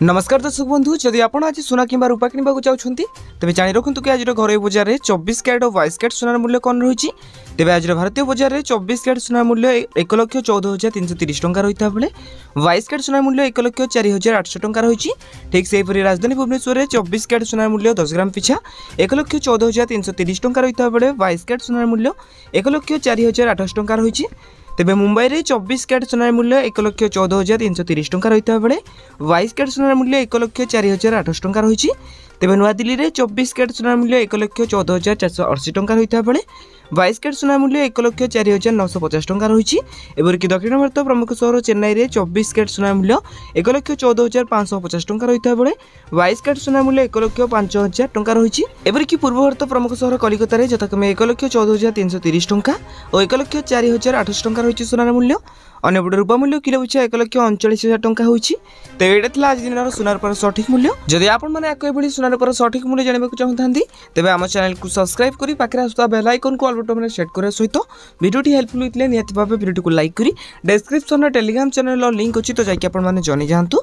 नमस्कार दर्शक बंधु जदि आप आज सुना कि रूपा किणवा चाहते तेज जाणी रखु कि आज घर बजार में 24 कैरेट और 22 कैरेट सुनार मूल्य कौन रही तेज आज भारतीय बजार में 24 कैरेट सुनार मूल्य 1,14,330 टंका रही बेले 22 कैरेट सुनार मूल्य 1,04,800 टंका रही। ठीक से राजधानी भुवनेश्वर में 24 कैरेट सुनार मूल्य 10 ग्राम पिछा 1,14,330 टंका रही बेले 22 कैरेट सुनार मूल्य 1,04,800 टंका रही। तेबे मुंबई में 24 कैरेट सुनार मूल्य 1,14,330 टंका रही बेले 22 कैरेट सुनार मूल्य 1,04,800 टंका रही। तेबे नुआदिल्ली में 24 कैरेट सुनार मूल्य 1,14,480 टंका रही बेले 22 कैरेट सुनार मूल्य 1,04,950 टंका रही। एवरकि दक्षिण भारत प्रमुख सहर चेन्नई में 24 कैरेट सुनार मूल्य 1,14,550 टंका रही बेले 22 कैरेट सुनार मूल्य 1,05,000 टंका रही। एवरकि पूर्व भारत प्रमुख सहर कलिकता में यथाक्रमे 1,14,330 टंका और 1,04,800 टंका रही सुनार मूल्य। अन्यपटे रूपा मूल्य किलो पिछा 1,39,000 टंका होइछि। तेबे एटा थिला आज दिन सुनार पर सठिक मूल्य। जदि आपण माने आको एबडी सुनार पर सठिक मूल्य जानिबा को चाहतांती तेबे हम चैनल को सब्सक्राइब करी पाखरे आसुता बेल आइकन को ऑल बटन में सेट करे सहित वीडियोटी हेल्पफुल होइतले नियत भाबे वीडियो को लाइक करी डिस्क्रिप्शन रे टेलीग्राम चैनल लिंक अछि तो जाके आपण माने जनि जानतु।